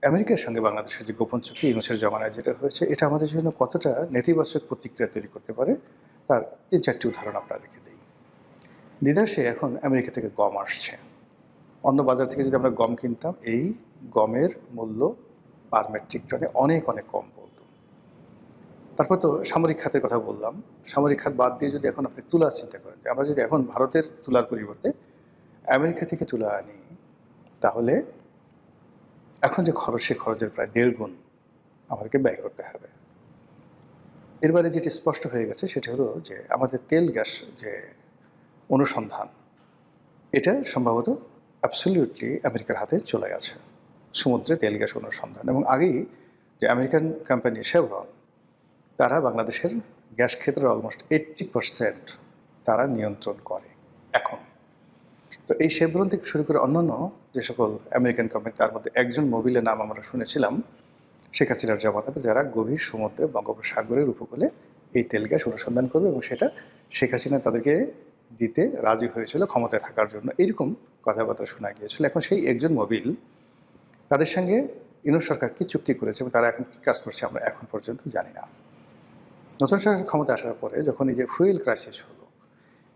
আমেরিকার সঙ্গে বাংলাদেশের যে গোপন চুক্তি ইউনূসের জমানায় যেটা হয়েছে, এটা আমাদের জন্য কতটা নেতিবাচক প্রতিক্রিয়া তৈরি করতে পারে, তার ৩-৪টি উদাহরণ আপনাদেরকে দেই। দিদাসে এখন আমেরিকা থেকে গম আসছে। অন্য বাজার থেকে যদি আমরা গম কিনতাম, এই গমের মূল্য পার মেট্রিক টনে অনেক, অনেক কম পড়ত। তারপর তো সামরিক খাতের কথা বললাম। সামরিক খাত বাদ দিয়ে যদি এখন আপনি তুলা চিন্তা করেন, যে আমরা যদি এখন ভারতের তুলার পরিবর্তে আমেরিকা থেকে তুলা আনি, তাহলে এখন যে খরচ, সে খরচের প্রায় ১.৫ গুণ আমাদেরকে ব্যয় করতে হবে। এর বাইরে যেটি স্পষ্ট হয়ে গেছে সেটা হলো যে আমাদের তেল গ্যাস যে অনুসন্ধান, এটা সম্ভবত অ্যাবসলিউটলি আমেরিকার হাতে চলে গেছে। সমুদ্রে তেল গ্যাস অনুসন্ধান, এবং আগেই যে আমেরিকান কোম্পানি শেভরন, তারা বাংলাদেশের গ্যাস ক্ষেত্রের অলমোস্ট 80% তারা নিয়ন্ত্রণ করে এখন। তো এই শেভরন থেকে শুরু করে অন্যান্য যে সকল আমেরিকান কোম্পানি, তার মধ্যে একজন মোবিলের নাম আমরা শুনেছিলাম শেখ হাসিনার জামানাতে, যারা গভীর সমুদ্রে বঙ্গোপসাগরের উপকূলে এই তেল গ্যাস অনুসন্ধান করবে, এবং সেটা শেখ হাসিনা তাদেরকে দিতে রাজি হয়েছিল ক্ষমতায় থাকার জন্য, এরকম কথাবার্তা শোনা গিয়েছিল। এখন সেই একজন মোবিল, তাদের সঙ্গে ইউনূস সরকার কি চুক্তি করেছে এবং তারা এখন কি কাজ করছে আমরা এখন পর্যন্ত জানি না। নতুন সরকার ক্ষমতা আসার পরে যখন এই যে ফুয়েল ক্রাইসিস হলো,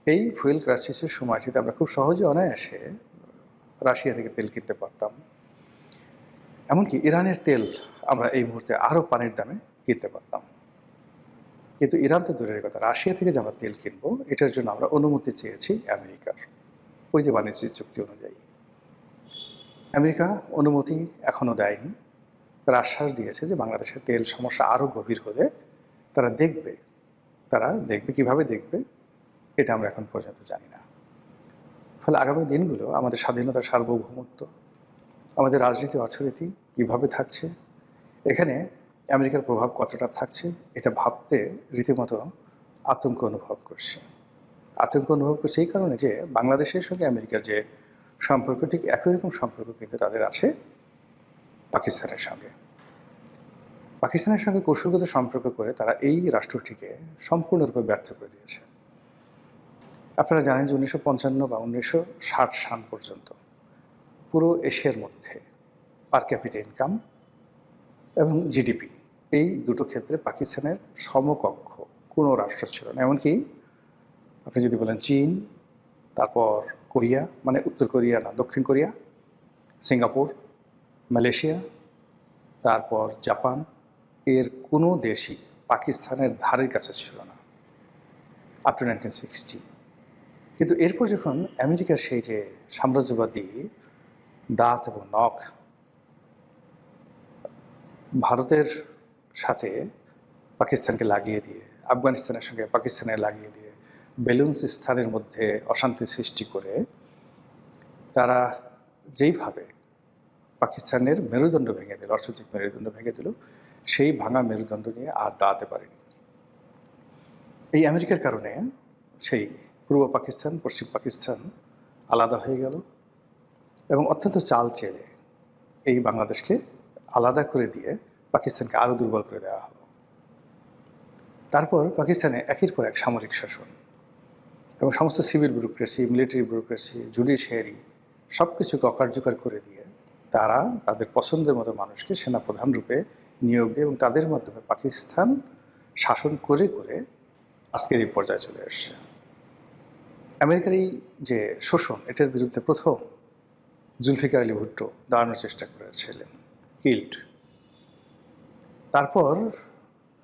এই ফুয়েল ক্রাইসিসের সময়টিতে আমরা খুব সহজে অনায়াসে রাশিয়া থেকে তেল কিনতে পারতাম। এমনকি ইরানের তেল আমরা এই মুহূর্তে আরও পানির দামে কিনতে পারতাম। কিন্তু ইরান তো দূরের কথা, রাশিয়া থেকে যে আমরা তেল কিনবো, এটার জন্য আমরা অনুমতি চেয়েছি আমেরিকার, ওই যে বাণিজ্য চুক্তি অনুযায়ী। আমেরিকা অনুমতি এখনও দেয়নি। তারা আশ্বাস দিয়েছে যে বাংলাদেশের তেল সমস্যা আরও গভীর হলে তারা দেখবে। কীভাবে দেখবে, এটা আমরা এখন পর্যন্ত জানি না। ফলে আগামী দিনগুলো আমাদের স্বাধীনতা, সার্বভৌমত্ব, আমাদের রাজনীতি, অর্থনীতি কীভাবে থাকছে, এখানে আমেরিকার প্রভাব কতটা থাকছে, এটা ভাবতে রীতিমতো আতঙ্ক অনুভব করছি। এই কারণে যে বাংলাদেশের সঙ্গে আমেরিকার যে সম্পর্ক, ঠিক একই রকম সম্পর্ক কিন্তু তাদের আছে পাকিস্তানের সঙ্গে। পাকিস্তানের সঙ্গে কৌশলগত সম্পর্ক করে তারা এই রাষ্ট্রটিকে সম্পূর্ণরূপে ব্যর্থ করে দিয়েছে। আপনারা জানেন যে 1955 বা 1960 সাল পর্যন্ত পুরো এশিয়ার মধ্যে পার ক্যাপিটা ইনকাম এবং জিডিপি, এই দুটো ক্ষেত্রে পাকিস্তানের সমকক্ষ কোনো রাষ্ট্র ছিল না। এমনকি আপনি যদি বলেন চীন, তারপর কোরিয়া, মানে উত্তর কোরিয়া না, দক্ষিণ কোরিয়া, সিঙ্গাপুর, মালয়েশিয়া, তারপর জাপান, এর কোনো দেশই পাকিস্তানের ধারের কাছে ছিল না আপ টু 1960। কিন্তু এরপর যখন আমেরিকার সেই যে সাম্রাজ্যবাদী দাঁত এবং নখ ভারতের সাথে পাকিস্তানকে লাগিয়ে দিয়ে, আফগানিস্তানের সঙ্গে পাকিস্তানে লাগিয়ে দিয়ে, বেলুচিস্তানের মধ্যে অশান্তি সৃষ্টি করে, তারা যেইভাবে পাকিস্তানের মেরুদণ্ড ভেঙে দিল, অর্থনৈতিক মেরুদণ্ড ভেঙে দিল, সেই ভাঙা মেরুদণ্ড নিয়ে আর দাঁড়াতে পারেনি। এই আমেরিকার কারণে সেই পূর্ব পাকিস্তান, পশ্চিম পাকিস্তান আলাদা হয়ে গেল, এবং অত্যন্ত চাল চেলে এই বাংলাদেশকে আলাদা করে দিয়ে পাকিস্তানকে আরও দুর্বল করে দেওয়া হলো। তারপর পাকিস্তানে একের পর এক সামরিক শাসন এবং সমস্ত civil bureaucracy, military bureaucracy, judiciary সব কিছুকে অকার্যকর করে দিয়ে তারা তাদের পছন্দের মতো মানুষকে সেনাপ্রধান রূপে নিয়োগ দেয়, এবং তাদের মাধ্যমে পাকিস্তান শাসন করে করে আজকের এই পর্যায়ে চলে আসছে। আমেরিকার এই যে শোষণ, এটার বিরুদ্ধে প্রথম জুলফিকার আলী ভুট্টো দাঁড়ানোর চেষ্টা করেছিলেন, কিল্ড। তারপর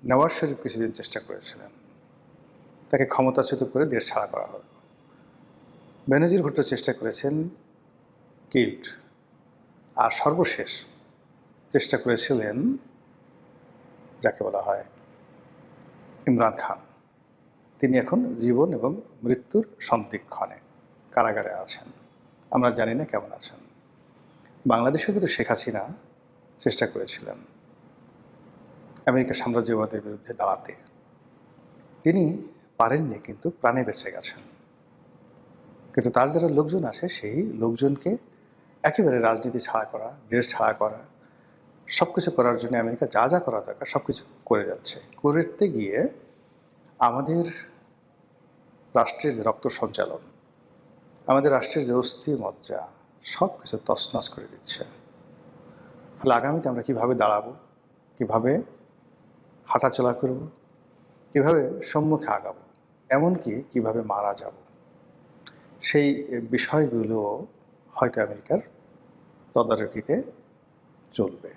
নওয়াজ শরীফ কিছুদিন চেষ্টা করেছিলেন, তাকে ক্ষমতাচ্যুত করে দেশ ছাড়া করা হলো। বেনজির ভুট্টো চেষ্টা করেছেন, কিল্ড। আর সর্বশেষ চেষ্টা করেছিলেন যাকে বলা হয় ইমরান খান। তিনি এখন জীবন এবং মৃত্যুর সন্ধিক্ষণে কারাগারে আছেন, আমরা জানি না কেমন আছেন। বাংলাদেশেও কিন্তু শেখ হাসিনা চেষ্টা করেছিলেন আমেরিকার সাম্রাজ্যবাদের বিরুদ্ধে দাঁড়াতে, তিনি পারেননি, কিন্তু প্রাণে বেঁচে গেছেন। কিন্তু তার যারা লোকজন আছে, সেই লোকজনকে একেবারে রাজনীতি ছাড়া করা, দেশ ছাড়া করা, সব কিছু করার জন্য আমেরিকা যা যা করা দরকার সব কিছু করে যাচ্ছে। করতে গিয়ে আমাদের রাষ্ট্রের যে রক্ত সঞ্চালন, আমাদের রাষ্ট্রের যে অস্থি মজ্জা, সব কিছু তছনছ করে দিচ্ছে। তাহলে আগামীতে আমরা কিভাবে দাঁড়াবো, কিভাবে হাঁটাচলা করব, কিভাবে সম্মুখে আগাবো, এমনকি কিভাবে মারা যাব, সেই বিষয়গুলো হয়তো আমেরিকার তদারকিতে চলবে।